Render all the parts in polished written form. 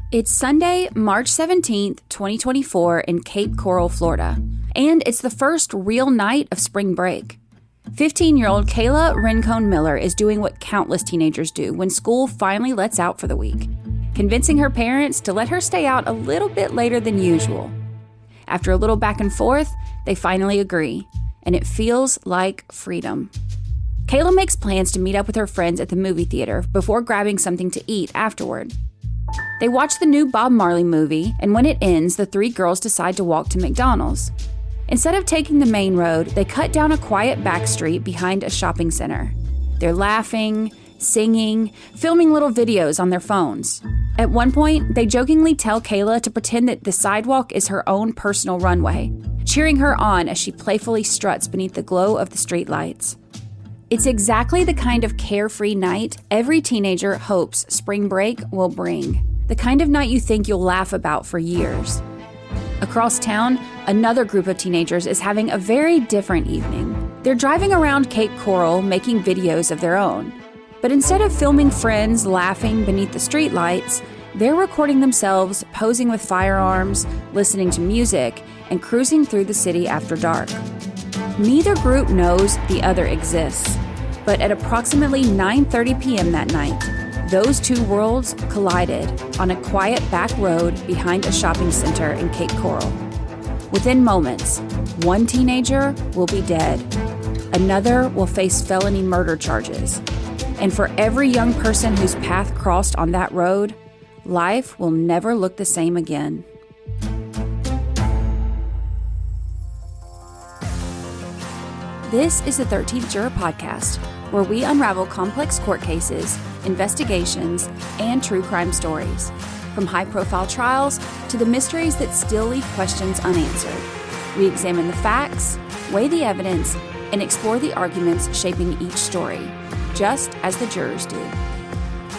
It's Sunday, March 17th, 2024 in Cape Coral, Florida, and it's the first real night of spring break. 15-year-old Kayla Rincon Miller is doing what countless teenagers do when school finally lets out for the week, convincing her parents to let her stay out a little bit later than usual. After a little back and forth, they finally agree, and it feels like freedom. Kayla makes plans to meet up with her friends at the movie theater before grabbing something to eat afterward. They watch the new Bob Marley movie, and when it ends, the three girls decide to walk to McDonald's. Instead of taking the main road, they cut down a quiet back street behind a shopping center. They're laughing, singing, filming little videos on their phones. At one point, they jokingly tell Kayla to pretend that the sidewalk is her own personal runway, cheering her on as she playfully struts beneath the glow of the street lights. It's exactly the kind of carefree night every teenager hopes spring break will bring. The kind of night you think you'll laugh about for years. Across town, another group of teenagers is having a very different evening. They're driving around Cape Coral making videos of their own. But instead of filming friends laughing beneath the streetlights, they're recording themselves posing with firearms, listening to music, and cruising through the city after dark. Neither group knows the other exists, but at approximately 9:30 p.m. that night, those two worlds collided on a quiet back road behind a shopping center in Cape Coral. Within moments, one teenager will be dead, another will face felony murder charges, and for every young person whose path crossed on that road, life will never look the same again. This is the 13th Juror podcast, where we unravel complex court cases, investigations, and true crime stories, from high-profile trials to the mysteries that still leave questions unanswered. We examine the facts, weigh the evidence, and explore the arguments shaping each story, just as the jurors do.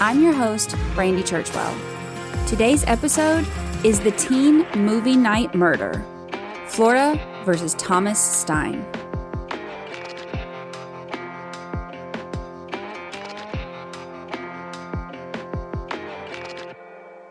I'm your host, Brandy Churchwell. Today's episode is the teen movie night murder, Florida versus Thomas Stein.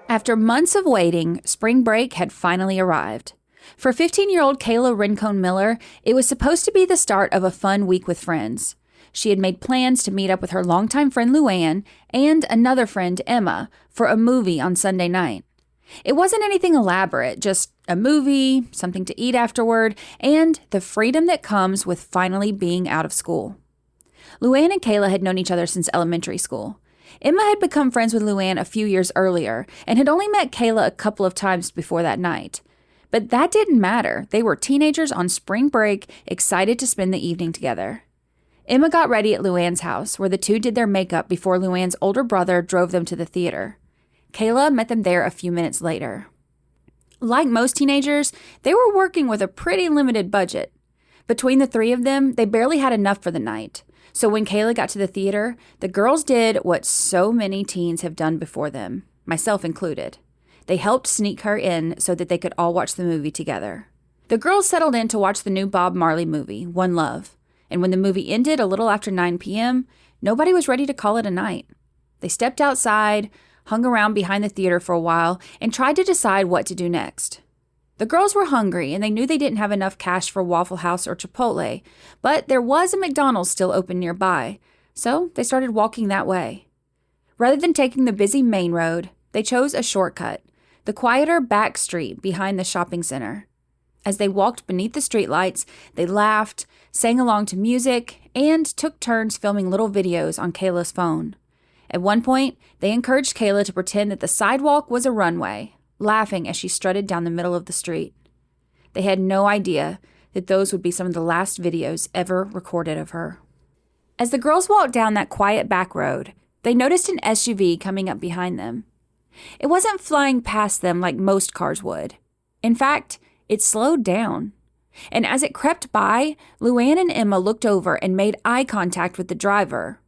After months of waiting, spring break had finally arrived. For 15-year-old Kayla Rincon Miller, it was supposed to be the start of a fun week with friends. She had made plans to meet up with her longtime friend Luann and another friend, Emma, for a movie on Sunday night. It wasn't anything elaborate, just a movie, something to eat afterward, and the freedom that comes with finally being out of school. Luann and Kayla had known each other since elementary school. Emma had become friends with Luann a few years earlier and had only met Kayla a couple of times before that night. But that didn't matter. They were teenagers on spring break, excited to spend the evening together. Emma got ready at Luann's house, where the two did their makeup before Luann's older brother drove them to the theater. Kayla met them there a few minutes later. Like most teenagers, they were working with a pretty limited budget. Between the three of them, they barely had enough for the night. So when Kayla got to the theater, the girls did what so many teens have done before them, myself included. They helped sneak her in so that they could all watch the movie together. The girls settled in to watch the new Bob Marley movie, One Love. And when the movie ended a little after 9 p.m., nobody was ready to call it a night. They stepped outside, hung around behind the theater for a while, and tried to decide what to do next. The girls were hungry, and they knew they didn't have enough cash for Waffle House or Chipotle, but there was a McDonald's still open nearby, so they started walking that way. Rather than taking the busy main road, they chose a shortcut, the quieter back street behind the shopping center. As they walked beneath the streetlights, they laughed, sang along to music, and took turns filming little videos on Kayla's phone. At one point, they encouraged Kayla to pretend that the sidewalk was a runway, laughing as she strutted down the middle of the street. They had no idea that those would be some of the last videos ever recorded of her. As the girls walked down that quiet back road, they noticed an SUV coming up behind them. It wasn't flying past them like most cars would. In fact, it slowed down. And as it crept by, Luann and Emma looked over and made eye contact with the driver.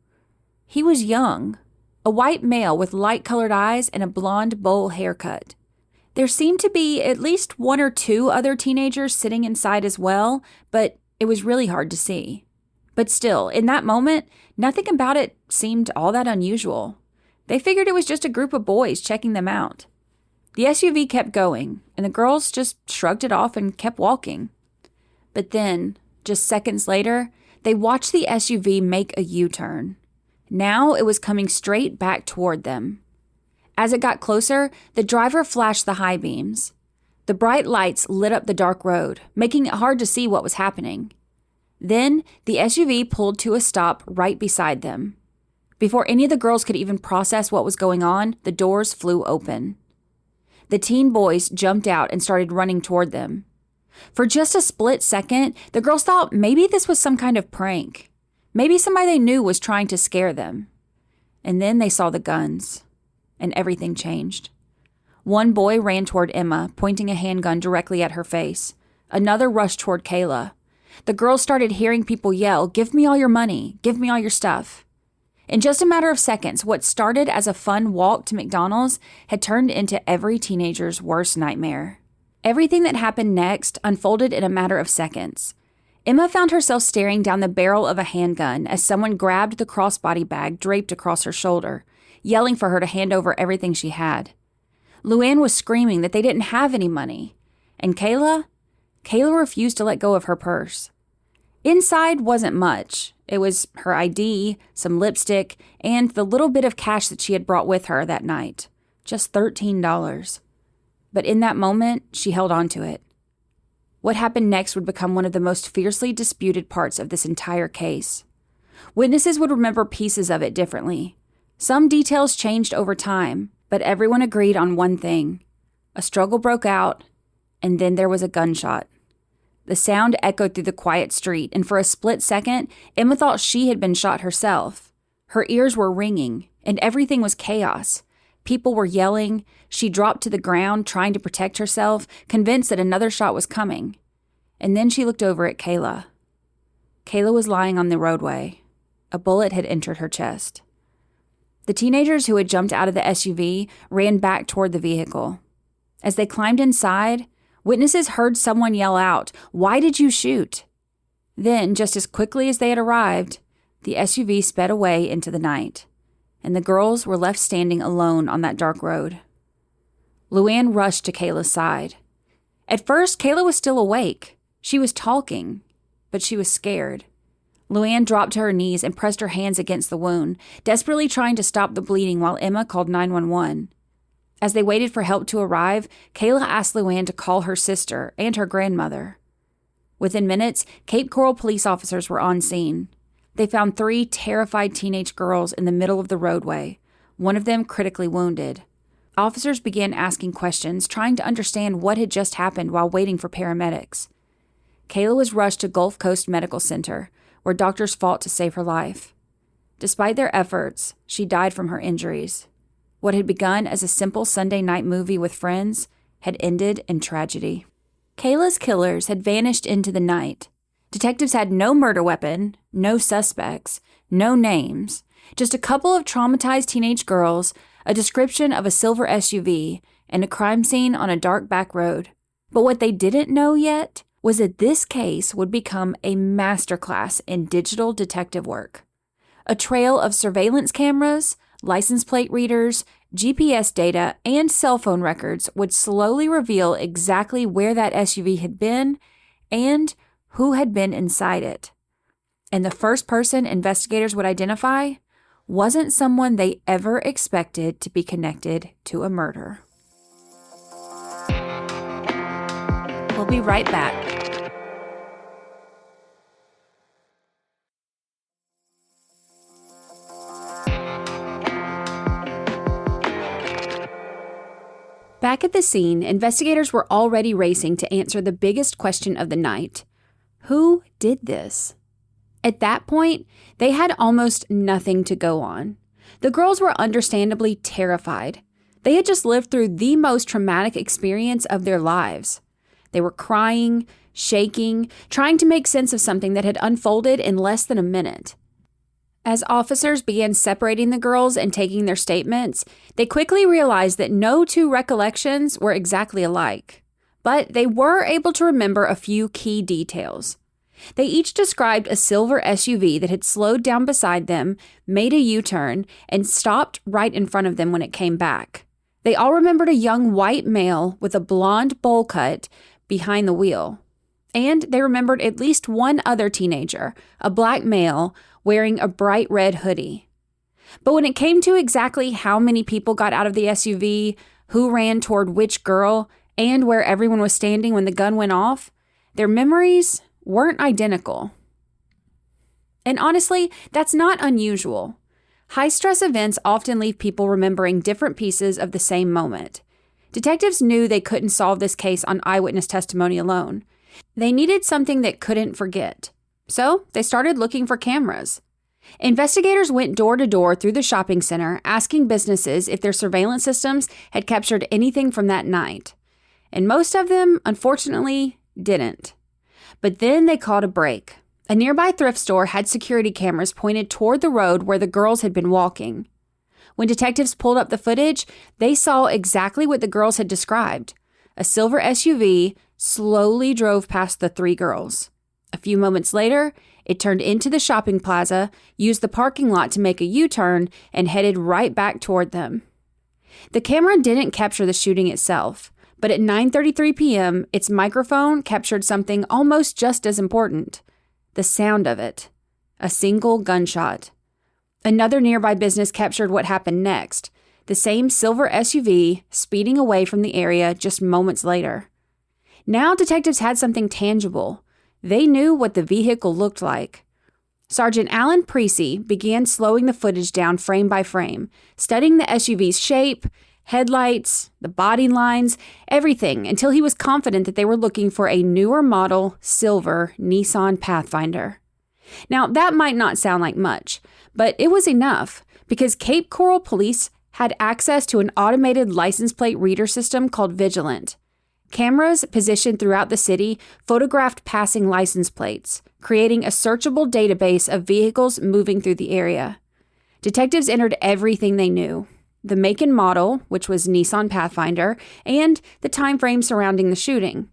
He was young, a white male with light-colored eyes and a blonde bowl haircut. There seemed to be at least one or two other teenagers sitting inside as well, but it was really hard to see. But still, in that moment, nothing about it seemed all that unusual. They figured it was just a group of boys checking them out. The SUV kept going, and the girls just shrugged it off and kept walking. But then, just seconds later, they watched the SUV make a U-turn. Now it was coming straight back toward them. As it got closer, the driver flashed the high beams. The bright lights lit up the dark road, making it hard to see what was happening. Then, the SUV pulled to a stop right beside them. Before any of the girls could even process what was going on, the doors flew open. The teen boys jumped out and started running toward them. For just a split second, the girls thought maybe this was some kind of prank. Maybe somebody they knew was trying to scare them. And then they saw the guns, and everything changed. One boy ran toward Emma, pointing a handgun directly at her face. Another rushed toward Kayla. The girls started hearing people yell, "Give me all your money, give me all your stuff." In just a matter of seconds, what started as a fun walk to McDonald's had turned into every teenager's worst nightmare. Everything that happened next unfolded in a matter of seconds. Emma found herself staring down the barrel of a handgun as someone grabbed the crossbody bag draped across her shoulder, yelling for her to hand over everything she had. Luann was screaming that they didn't have any money. And Kayla refused to let go of her purse. Inside wasn't much. It was her ID, some lipstick, and the little bit of cash that she had brought with her that night. Just $13. But in that moment, she held on to it. What happened next would become one of the most fiercely disputed parts of this entire case. Witnesses would remember pieces of it differently. Some details changed over time, but everyone agreed on one thing. A struggle broke out, and then there was a gunshot. The sound echoed through the quiet street, and for a split second, Emma thought she had been shot herself. Her ears were ringing, and everything was chaos. People were yelling. She dropped to the ground, trying to protect herself, convinced that another shot was coming. And then she looked over at Kayla. Kayla was lying on the roadway. A bullet had entered her chest. The teenagers who had jumped out of the SUV ran back toward the vehicle. As they climbed inside, witnesses heard someone yell out, "Why did you shoot?" Then, just as quickly as they had arrived, the SUV sped away into the night, and the girls were left standing alone on that dark road. Luann rushed to Kayla's side. At first, Kayla was still awake. She was talking, but she was scared. Luann dropped to her knees and pressed her hands against the wound, desperately trying to stop the bleeding while Emma called 911. As they waited for help to arrive, Kayla asked Luann to call her sister and her grandmother. Within minutes, Cape Coral police officers were on scene. They found 3 terrified teenage girls in the middle of the roadway, one of them critically wounded. Officers began asking questions, trying to understand what had just happened while waiting for paramedics. Kayla was rushed to Gulf Coast Medical Center, where doctors fought to save her life. Despite their efforts, she died from her injuries. What had begun as a simple Sunday night movie with friends had ended in tragedy. Kayla's killers had vanished into the night. Detectives had no murder weapon, no suspects, no names, just a couple of traumatized teenage girls, a description of a silver SUV, and a crime scene on a dark back road. But what they didn't know yet was that this case would become a masterclass in digital detective work. A trail of surveillance cameras, license plate readers, GPS data, and cell phone records would slowly reveal exactly where that SUV had been and who had been inside it. And the first person investigators would identify wasn't someone they ever expected to be connected to a murder. We'll be right back. Back at the scene, investigators were already racing to answer the biggest question of the night. Who did this? At that point, they had almost nothing to go on. The girls were understandably terrified. They had just lived through the most traumatic experience of their lives. They were crying, shaking, trying to make sense of something that had unfolded in less than a minute. As officers began separating the girls and taking their statements, they quickly realized that no 2 recollections were exactly alike. But they were able to remember a few key details. They each described a silver SUV that had slowed down beside them, made a U-turn, and stopped right in front of them when it came back. They all remembered a young white male with a blonde bowl cut behind the wheel. And they remembered at least one other teenager, a black male, wearing a bright red hoodie. But when it came to exactly how many people got out of the SUV, who ran toward which girl, and where everyone was standing when the gun went off, their memories weren't identical. And honestly, that's not unusual. High-stress events often leave people remembering different pieces of the same moment. Detectives knew they couldn't solve this case on eyewitness testimony alone. They needed something that couldn't forget. So they started looking for cameras. Investigators went door to door through the shopping center, asking businesses if their surveillance systems had captured anything from that night. And most of them, unfortunately, didn't. But then they caught a break. A nearby thrift store had security cameras pointed toward the road where the girls had been walking. When detectives pulled up the footage, they saw exactly what the girls had described. A silver SUV slowly drove past the three girls. A few moments later, it turned into the shopping plaza, used the parking lot to make a U-turn, and headed right back toward them. The camera didn't capture the shooting itself, but at 9:33 p.m., its microphone captured something almost just as important. The sound of it. A single gunshot. Another nearby business captured what happened next. The same silver SUV speeding away from the area just moments later. Now detectives had something tangible. They knew what the vehicle looked like. Sergeant Alan Precy began slowing the footage down frame by frame, studying the SUV's shape, headlights, the body lines, everything until he was confident that they were looking for a newer model silver Nissan Pathfinder. Now, that might not sound like much, but it was enough because Cape Coral Police had access to an automated license plate reader system called Vigilant. Cameras positioned throughout the city photographed passing license plates, creating a searchable database of vehicles moving through the area. Detectives entered everything they knew. The make and model, which was Nissan Pathfinder, and the time frame surrounding the shooting.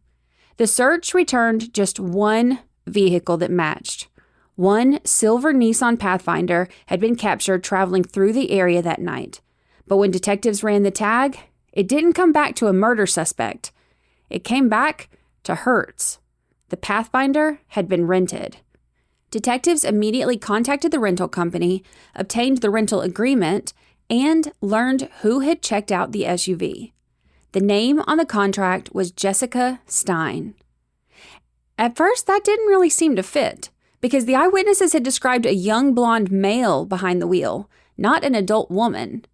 The search returned just one vehicle that matched. One silver Nissan Pathfinder had been captured traveling through the area that night. But when detectives ran the tag, it didn't come back to a murder suspect. It came back to Hertz. The Pathfinder had been rented. Detectives immediately contacted the rental company, obtained the rental agreement, and learned who had checked out the SUV. The name on the contract was Jessica Stein. At first, that didn't really seem to fit, because the eyewitnesses had described a young blonde male behind the wheel, not an adult woman.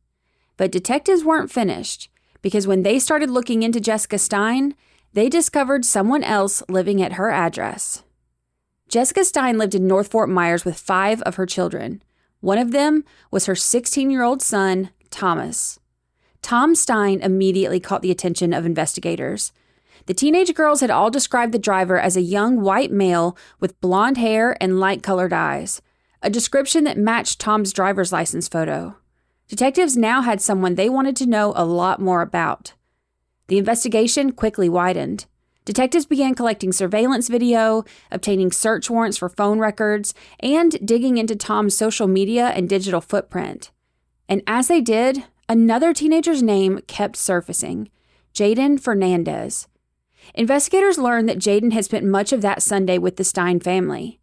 But detectives weren't finished, because when they started looking into Jessica Stein, they discovered someone else living at her address. Jessica Stein lived in North Fort Myers with 5 of her children. One of them was her 16-year-old son, Thomas. Tom Stein immediately caught the attention of investigators. The teenage girls had all described the driver as a young white male with blonde hair and light-colored eyes, a description that matched Tom's driver's license photo. Detectives now had someone they wanted to know a lot more about. The investigation quickly widened. Detectives began collecting surveillance video, obtaining search warrants for phone records, and digging into Tom's social media and digital footprint. And as they did, another teenager's name kept surfacing, Jaden Fernandez. Investigators learned that Jaden had spent much of that Sunday with the Stein family.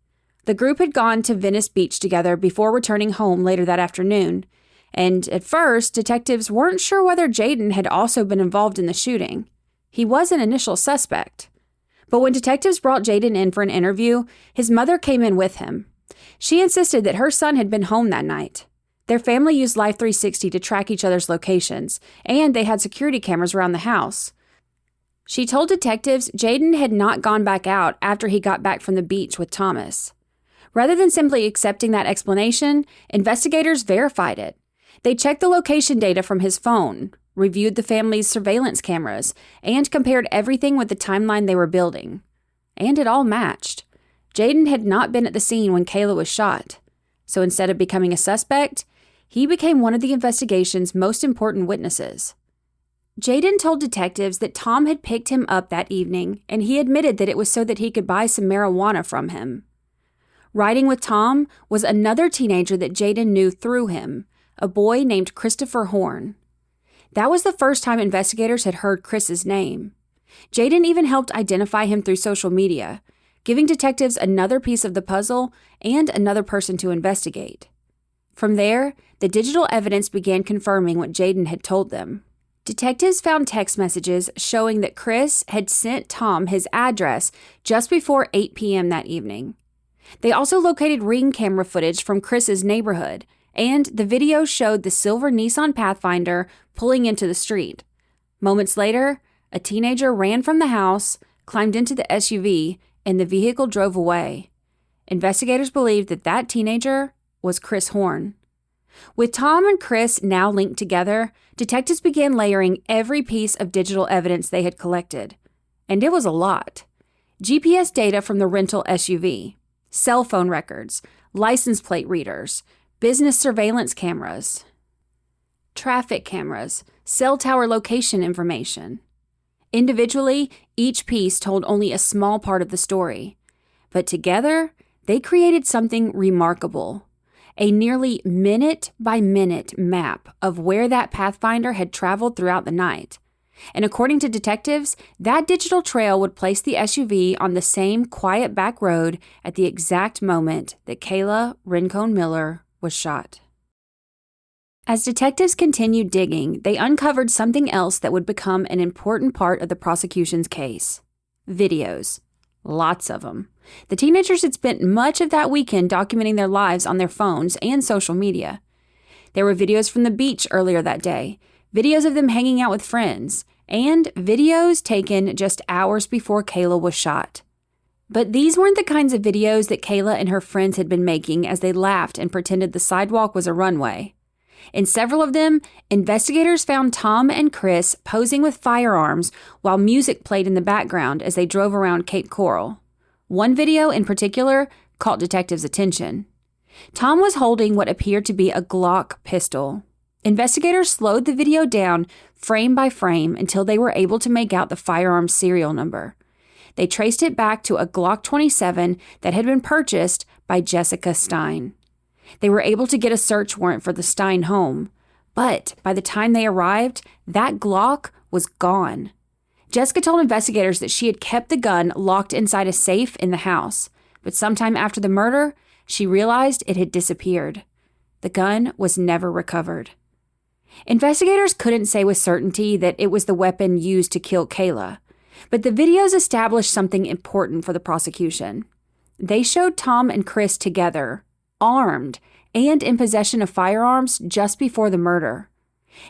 The group had gone to Venice Beach together before returning home later that afternoon, and at first, detectives weren't sure whether Jaden had also been involved in the shooting. He was an initial suspect. But when detectives brought Jaden in for an interview, his mother came in with him. She insisted that her son had been home that night. Their family used Life 360 to track each other's locations, and they had security cameras around the house. She told detectives Jaden had not gone back out after he got back from the beach with Thomas. Rather than simply accepting that explanation, investigators verified it. They checked the location data from his phone, reviewed the family's surveillance cameras, and compared everything with the timeline they were building. And it all matched. Jaden had not been at the scene when Kayla was shot. So instead of becoming a suspect, he became one of the investigation's most important witnesses. Jaden told detectives that Tom had picked him up that evening, and he admitted that it was so that he could buy some marijuana from him. Riding with Tom was another teenager that Jaden knew through him, a boy named Christopher Horn. That was the first time investigators had heard Chris's name. Jaden even helped identify him through social media, giving detectives another piece of the puzzle and another person to investigate. From there, the digital evidence began confirming what Jaden had told them. Detectives found text messages showing that Chris had sent Tom his address just before 8 p.m. that evening. They also located Ring camera footage from Chris's neighborhood, and the video showed the silver Nissan Pathfinder pulling into the street. Moments later, a teenager ran from the house, climbed into the SUV, and the vehicle drove away. Investigators believed that that teenager was Chris Horn. With Tom and Chris now linked together, detectives began layering every piece of digital evidence they had collected. And it was a lot. GPS data from the rental SUV, cell phone records, license plate readers, business surveillance cameras, traffic cameras, cell tower location information. Individually, each piece told only a small part of the story. But together, they created something remarkable. A nearly minute-by-minute map of where that Pathfinder had traveled throughout the night. And according to detectives, that digital trail would place the SUV on the same quiet back road at the exact moment that Kayla Rincon Miller was shot. As detectives continued digging, they uncovered something else that would become an important part of the prosecution's case. Videos. Lots of them. The teenagers had spent much of that weekend documenting their lives on their phones and social media. There were videos from the beach earlier that day, videos of them hanging out with friends, and videos taken just hours before Kayla was shot. But these weren't the kinds of videos that Kayla and her friends had been making as they laughed and pretended the sidewalk was a runway. In several of them, investigators found Tom and Chris posing with firearms while music played in the background as they drove around Cape Coral. One video in particular caught detectives' attention. Tom was holding what appeared to be a Glock pistol. Investigators slowed the video down frame by frame until they were able to make out the firearm's serial number. They traced it back to a Glock 27 that had been purchased by Jessica Stein. They were able to get a search warrant for the Stein home, but by the time they arrived, that Glock was gone. Jessica told investigators that she had kept the gun locked inside a safe in the house, but sometime after the murder, she realized it had disappeared. The gun was never recovered. Investigators couldn't say with certainty that it was the weapon used to kill Kayla, but the videos established something important for the prosecution. They showed Tom and Chris together, armed, and in possession of firearms just before the murder.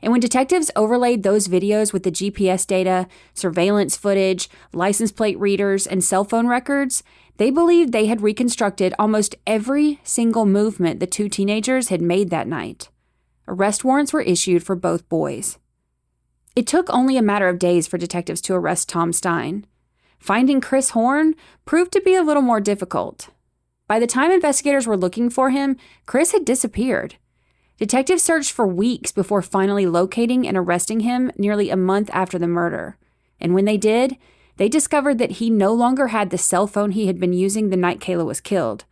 And when detectives overlaid those videos with the GPS data, surveillance footage, license plate readers, and cell phone records, they believed they had reconstructed almost every single movement the two teenagers had made that night. Arrest warrants were issued for both boys. It took only a matter of days for detectives to arrest Tom Stein. Finding Chris Horn proved to be a little more difficult. By the time investigators were looking for him, Chris had disappeared. Detectives searched for weeks before finally locating and arresting him nearly a month after the murder. And when they did, they discovered that he no longer had the cell phone he had been using the night Kayla was killed.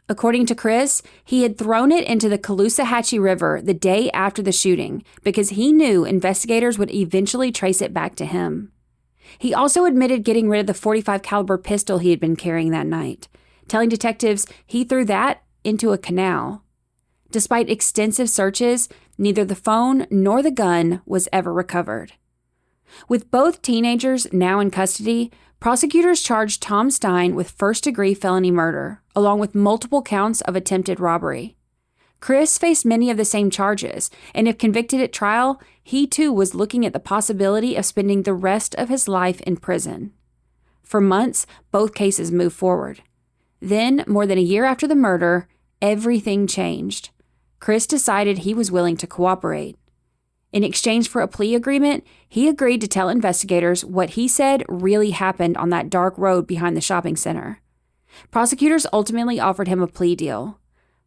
According to Chris, he had thrown it into the Caloosahatchee River the day after the shooting because he knew investigators would eventually trace it back to him. He also admitted getting rid of the .45 caliber pistol he had been carrying that night, telling detectives he threw that into a canal. Despite extensive searches, neither the phone nor the gun was ever recovered. With both teenagers now in custody, prosecutors charged Tom Stein with first-degree felony murder, along with multiple counts of attempted robbery. Chris faced many of the same charges, and if convicted at trial, he too was looking at the possibility of spending the rest of his life in prison. For months, both cases moved forward. Then, more than a year after the murder, everything changed. Chris decided he was willing to cooperate. In exchange for a plea agreement, he agreed to tell investigators what he said really happened on that dark road behind the shopping center. Prosecutors ultimately offered him a plea deal.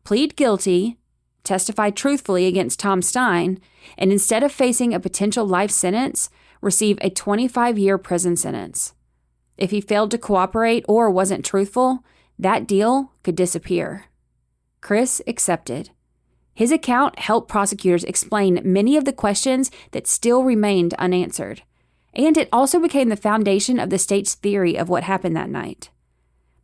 Plead guilty, testify truthfully against Tom Stein, and instead of facing a potential life sentence, receive a 25-year prison sentence. If he failed to cooperate or wasn't truthful, that deal could disappear. Chris accepted. His account helped prosecutors explain many of the questions that still remained unanswered, and it also became the foundation of the state's theory of what happened that night.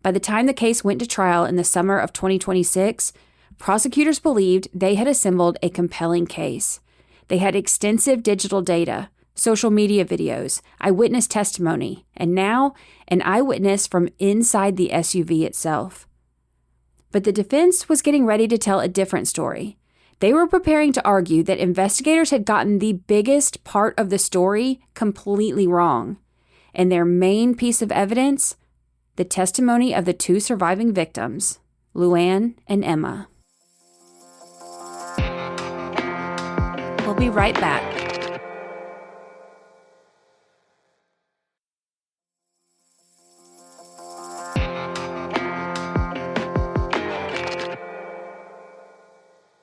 By the time the case went to trial in the summer of 2026, prosecutors believed they had assembled a compelling case. They had extensive digital data, social media videos, eyewitness testimony, and now an eyewitness from inside the SUV itself. But the defense was getting ready to tell a different story. They were preparing to argue that investigators had gotten the biggest part of the story completely wrong. And their main piece of evidence, the testimony of the two surviving victims, Luann and Emma. We'll be right back.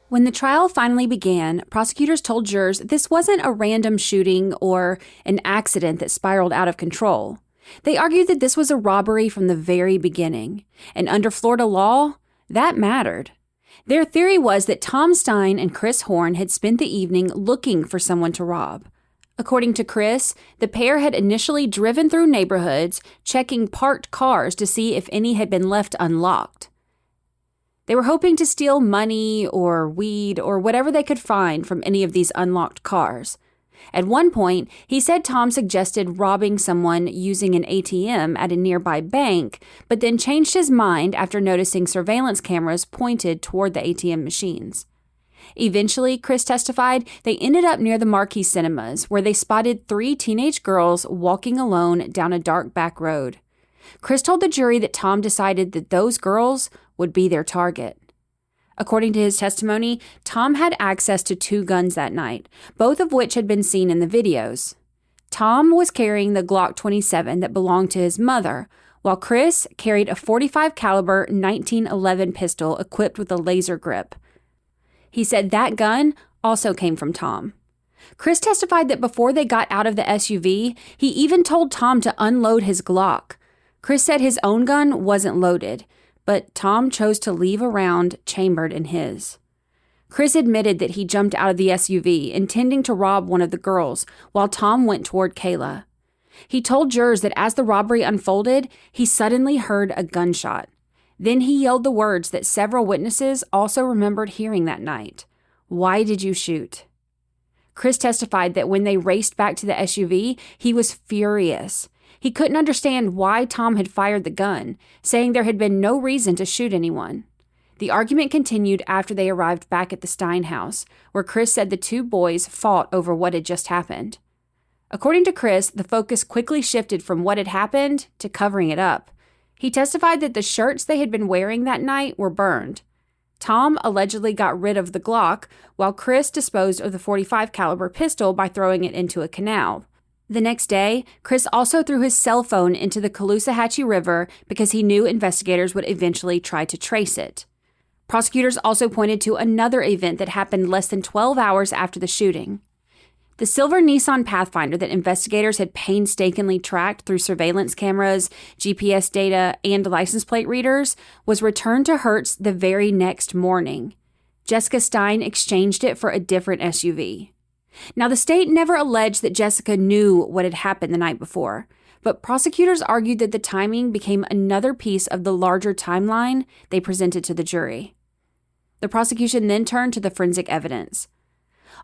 When the trial finally began, prosecutors told jurors this wasn't a random shooting or an accident that spiraled out of control. They argued that this was a robbery from the very beginning, and under Florida law, that mattered. Their theory was that Tom Stein and Chris Horn had spent the evening looking for someone to rob. According to Chris, the pair had initially driven through neighborhoods, checking parked cars to see if any had been left unlocked. They were hoping to steal money or weed or whatever they could find from any of these unlocked cars. At one point, he said Tom suggested robbing someone using an ATM at a nearby bank, but then changed his mind after noticing surveillance cameras pointed toward the ATM machines. Eventually, Chris testified, they ended up near the Marquee Cinemas, where they spotted 3 teenage girls walking alone down a dark back road. Chris told the jury that Tom decided that those girls would be their target. According to his testimony, Tom had access to 2 guns that night, both of which had been seen in the videos. Tom was carrying the Glock 27 that belonged to his mother, while Chris carried a .45 caliber 1911 pistol equipped with a laser grip. He said that gun also came from Tom. Chris testified that before they got out of the SUV, he even told Tom to unload his Glock. Chris said his own gun wasn't loaded, but Tom chose to leave a round chambered in his. Chris admitted that he jumped out of the SUV, intending to rob one of the girls, while Tom went toward Kayla. He told jurors that as the robbery unfolded, he suddenly heard a gunshot. Then he yelled the words that several witnesses also remembered hearing that night. "Why did you shoot?" Chris testified that when they raced back to the SUV, he was furious. He couldn't understand why Tom had fired the gun, saying there had been no reason to shoot anyone. The argument continued after they arrived back at the Stein house, where Chris said the 2 boys fought over what had just happened. According to Chris, the focus quickly shifted from what had happened to covering it up. He testified that the shirts they had been wearing that night were burned. Tom allegedly got rid of the Glock, while Chris disposed of the .45 caliber pistol by throwing it into a canal. The next day, Chris also threw his cell phone into the Caloosahatchee River because he knew investigators would eventually try to trace it. Prosecutors also pointed to another event that happened less than 12 hours after the shooting. The silver Nissan Pathfinder that investigators had painstakingly tracked through surveillance cameras, GPS data, and license plate readers was returned to Hertz the very next morning. Jessica Stein exchanged it for a different SUV. Now, the state never alleged that Jessica knew what had happened the night before, but prosecutors argued that the timing became another piece of the larger timeline they presented to the jury. The prosecution then turned to the forensic evidence.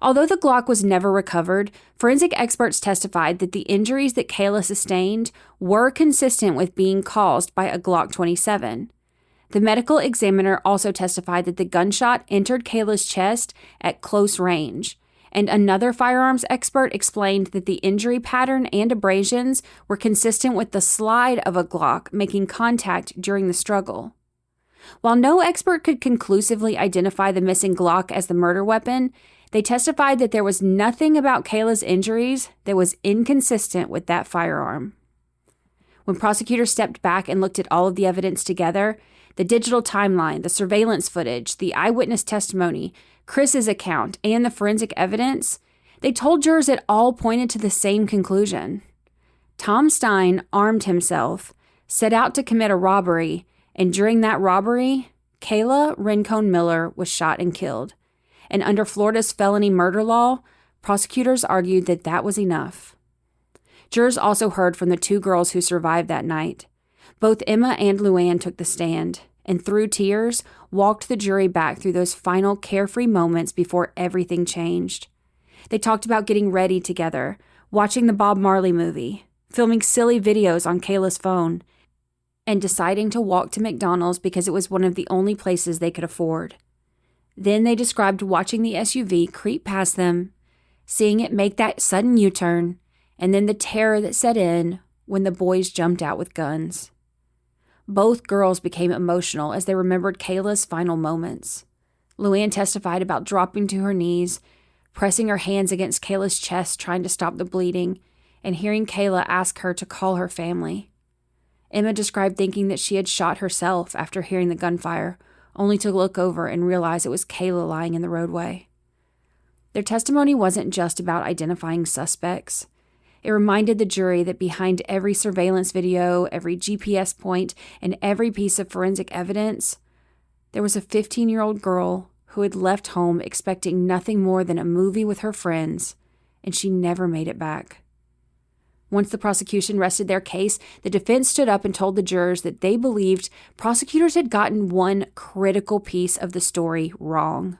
Although the Glock was never recovered, forensic experts testified that the injuries that Kayla sustained were consistent with being caused by a Glock 27. The medical examiner also testified that the gunshot entered Kayla's chest at close range. And another firearms expert explained that the injury pattern and abrasions were consistent with the slide of a Glock making contact during the struggle. While no expert could conclusively identify the missing Glock as the murder weapon, they testified that there was nothing about Kayla's injuries that was inconsistent with that firearm. When prosecutors stepped back and looked at all of the evidence together, the digital timeline, the surveillance footage, the eyewitness testimony, Chris's account, and the forensic evidence, they told jurors it all pointed to the same conclusion. Tom Stein armed himself, set out to commit a robbery, and during that robbery, Kayla Rincon Miller was shot and killed. And under Florida's felony murder law, prosecutors argued that that was enough. Jurors also heard from the 2 girls who survived that night. Both Emma and Luann took the stand, and through tears, walked the jury back through those final carefree moments before everything changed. They talked about getting ready together, watching the Bob Marley movie, filming silly videos on Kayla's phone, and deciding to walk to McDonald's because it was one of the only places they could afford. Then they described watching the SUV creep past them, seeing it make that sudden U-turn, and then the terror that set in when the boys jumped out with guns. Both girls became emotional as they remembered Kayla's final moments. Luann testified about dropping to her knees, pressing her hands against Kayla's chest trying to stop the bleeding, and hearing Kayla ask her to call her family. Emma described thinking that she had shot herself after hearing the gunfire, only to look over and realize it was Kayla lying in the roadway. Their testimony wasn't just about identifying suspects. It reminded the jury that behind every surveillance video, every GPS point, and every piece of forensic evidence, there was a 15-year-old girl who had left home expecting nothing more than a movie with her friends, and she never made it back. Once the prosecution rested their case, the defense stood up and told the jurors that they believed prosecutors had gotten one critical piece of the story wrong.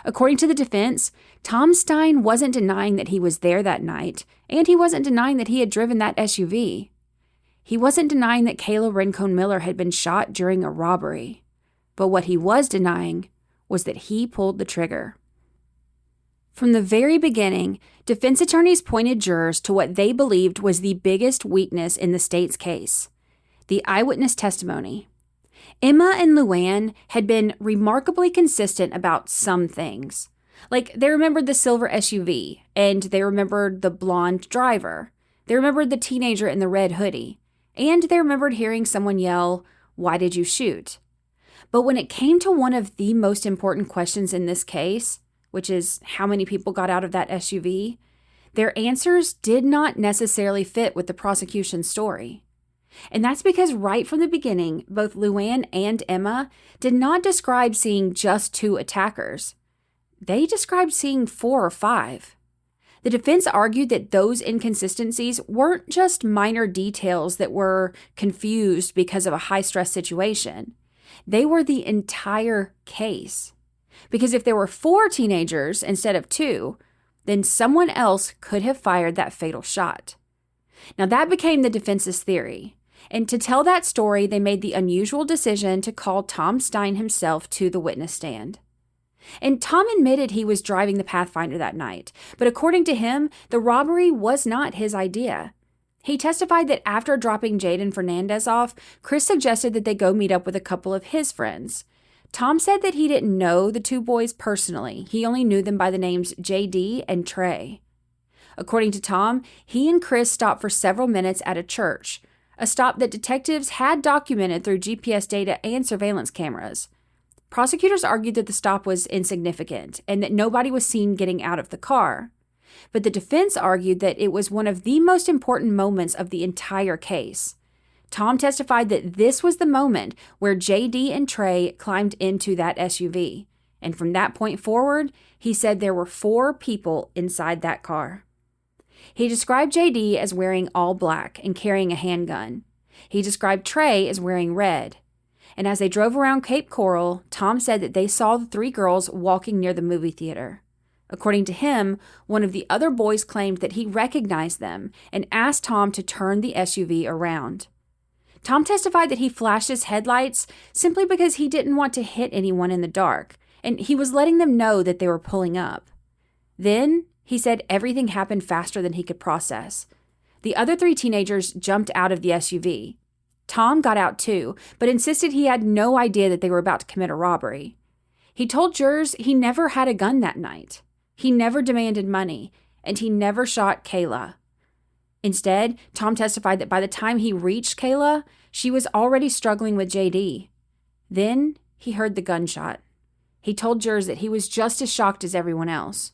According to the defense, Tom Stein wasn't denying that he was there that night, and he wasn't denying that he had driven that SUV. He wasn't denying that Kayla Rincon Miller had been shot during a robbery. But what he was denying was that he pulled the trigger. From the very beginning, defense attorneys pointed jurors to what they believed was the biggest weakness in the state's case: the eyewitness testimony. Emma and Luann had been remarkably consistent about some things. Like, they remembered the silver SUV, and they remembered the blonde driver. They remembered the teenager in the red hoodie, and they remembered hearing someone yell, "Why did you shoot?" But when it came to one of the most important questions in this case, which is how many people got out of that SUV, their answers did not necessarily fit with the prosecution's story. And that's because right from the beginning, both Luann and Emma did not describe seeing just 2 attackers. They described seeing 4 or 5. The defense argued that those inconsistencies weren't just minor details that were confused because of a high-stress situation. They were the entire case. Because if there were 4 teenagers instead of 2, then someone else could have fired that fatal shot. Now that became the defense's theory. And to tell that story, they made the unusual decision to call Tom Stein himself to the witness stand. And Tom admitted he was driving the Pathfinder that night, but according to him, the robbery was not his idea. He testified that after dropping Jaden Fernandez off, Chris suggested that they go meet up with a couple of his friends. Tom said that he didn't know the 2 boys personally. He only knew them by the names JD and Trey. According to Tom, he and Chris stopped for several minutes at a church, a stop that detectives had documented through GPS data and surveillance cameras. Prosecutors argued that the stop was insignificant and that nobody was seen getting out of the car. But the defense argued that it was one of the most important moments of the entire case. Tom testified that this was the moment where JD and Trey climbed into that SUV. And from that point forward, he said there were 4 people inside that car. He described JD as wearing all black and carrying a handgun. He described Trey as wearing red. And as they drove around Cape Coral, Tom said that they saw the 3 girls walking near the movie theater. According to him, one of the other boys claimed that he recognized them and asked Tom to turn the SUV around. Tom testified that he flashed his headlights simply because he didn't want to hit anyone in the dark, and he was letting them know that they were pulling up. Then, he said everything happened faster than he could process. The other 3 teenagers jumped out of the SUV. Tom got out too, but insisted he had no idea that they were about to commit a robbery. He told jurors he never had a gun that night. He never demanded money, and he never shot Kayla. Instead, Tom testified that by the time he reached Kayla, she was already struggling with JD. Then, he heard the gunshot. He told jurors that he was just as shocked as everyone else.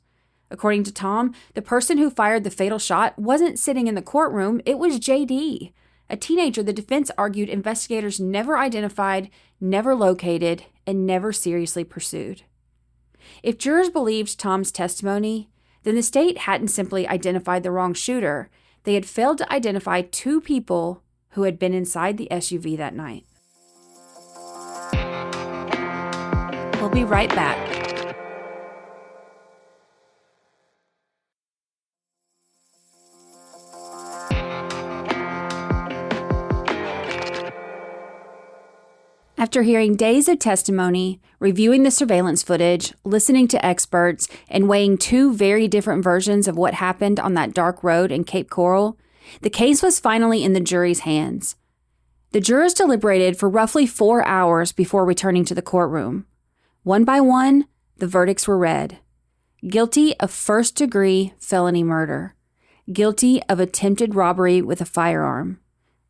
According to Tom, the person who fired the fatal shot wasn't sitting in the courtroom, it was JD, a teenager the defense argued investigators never identified, never located, and never seriously pursued. If jurors believed Tom's testimony, then the state hadn't simply identified the wrong shooter. They had failed to identify two people who had been inside the SUV that night. We'll be right back. After hearing days of testimony, reviewing the surveillance footage, listening to experts, and weighing two very different versions of what happened on that dark road in Cape Coral, the case was finally in the jury's hands. The jurors deliberated for roughly 4 hours before returning to the courtroom. One by one, the verdicts were read. Guilty of first-degree felony murder. Guilty of attempted robbery with a firearm.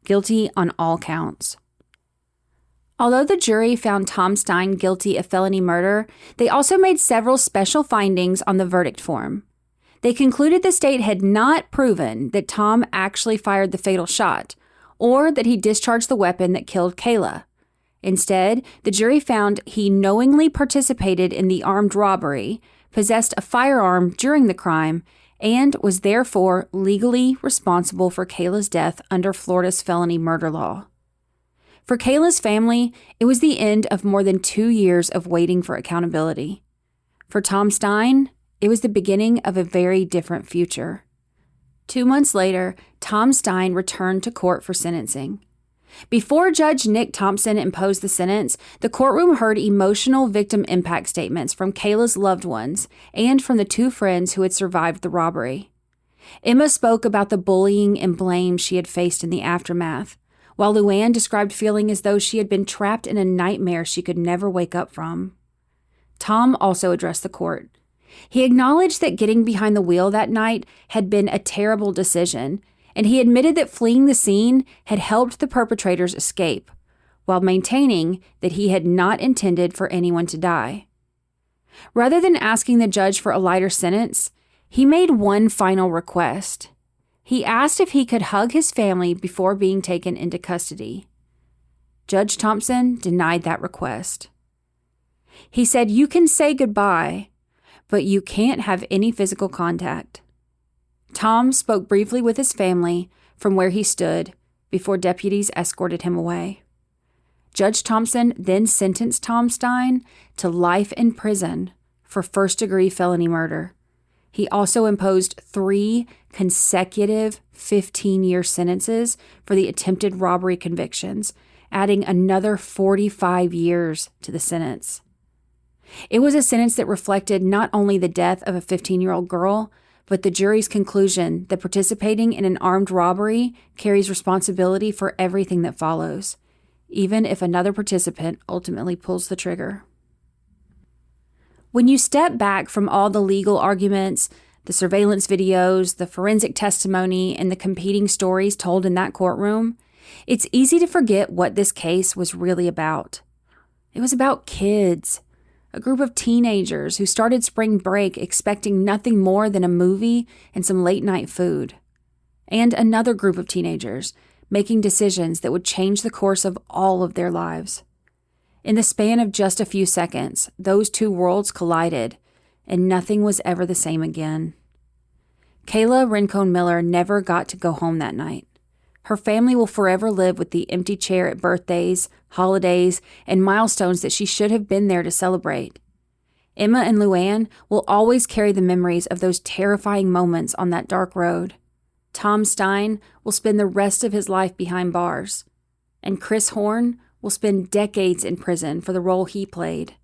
Guilty on all counts. Although the jury found Tom Stein guilty of felony murder, they also made several special findings on the verdict form. They concluded the state had not proven that Tom actually fired the fatal shot, or that he discharged the weapon that killed Kayla. Instead, the jury found he knowingly participated in the armed robbery, possessed a firearm during the crime, and was therefore legally responsible for Kayla's death under Florida's felony murder law. For Kayla's family, it was the end of more than 2 years of waiting for accountability. For Tom Stein, it was the beginning of a very different future. 2 months later, Tom Stein returned to court for sentencing. Before Judge Nick Thompson imposed the sentence, the courtroom heard emotional victim impact statements from Kayla's loved ones and from the two friends who had survived the robbery. Emma spoke about the bullying and blame she had faced in the aftermath, while Luann described feeling as though she had been trapped in a nightmare she could never wake up from. Tom also addressed the court. He acknowledged that getting behind the wheel that night had been a terrible decision, and he admitted that fleeing the scene had helped the perpetrators escape, while maintaining that he had not intended for anyone to die. Rather than asking the judge for a lighter sentence, he made one final request. He asked if he could hug his family before being taken into custody. Judge Thompson denied that request. He said, "You can say goodbye, but you can't have any physical contact." Tom spoke briefly with his family from where he stood before deputies escorted him away. Judge Thompson then sentenced Tom Stein to life in prison for first-degree felony murder. He also imposed 3 consecutive 15-year sentences for the attempted robbery convictions, adding another 45 years to the sentence. It was a sentence that reflected not only the death of a 15-year-old girl, but the jury's conclusion that participating in an armed robbery carries responsibility for everything that follows, even if another participant ultimately pulls the trigger. When you step back from all the legal arguments, the surveillance videos, the forensic testimony, and the competing stories told in that courtroom, it's easy to forget what this case was really about. It was about kids, a group of teenagers who started spring break expecting nothing more than a movie and some late-night food, and another group of teenagers making decisions that would change the course of all of their lives. In the span of just a few seconds, those two worlds collided, and nothing was ever the same again. Kayla Rincon Miller never got to go home that night. Her family will forever live with the empty chair at birthdays, holidays, and milestones that she should have been there to celebrate. Emma and Luann will always carry the memories of those terrifying moments on that dark road. Tom Stein will spend the rest of his life behind bars, and Chris Horn will spend decades in prison for the role he played.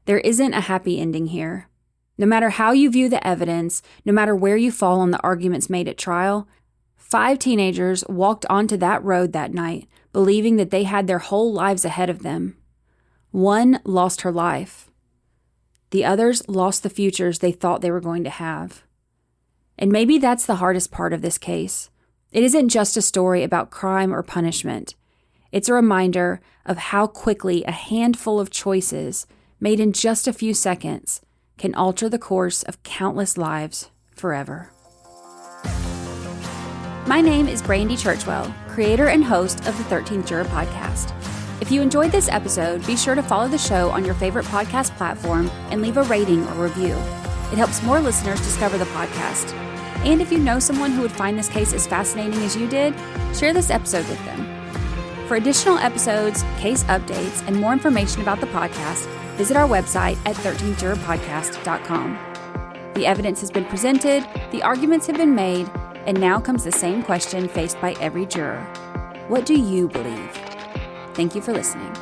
There isn't a happy ending here. No matter how you view the evidence, no matter where you fall on the arguments made at trial, 5 teenagers walked onto that road that night, believing that they had their whole lives ahead of them. One lost her life. The others lost the futures they thought they were going to have. And maybe that's the hardest part of this case. It isn't just a story about crime or punishment. It's a reminder of how quickly a handful of choices made in just a few seconds can alter the course of countless lives forever. My name is Brandy Churchwell, creator and host of the 13th Juror podcast. If you enjoyed this episode, be sure to follow the show on your favorite podcast platform and leave a rating or review. It helps more listeners discover the podcast. And if you know someone who would find this case as fascinating as you did, share this episode with them. For additional episodes, case updates, and more information about the podcast, visit our website at 13thjurorpodcast.com. The evidence has been presented, the arguments have been made, and now comes the same question faced by every juror. What do you believe? Thank you for listening.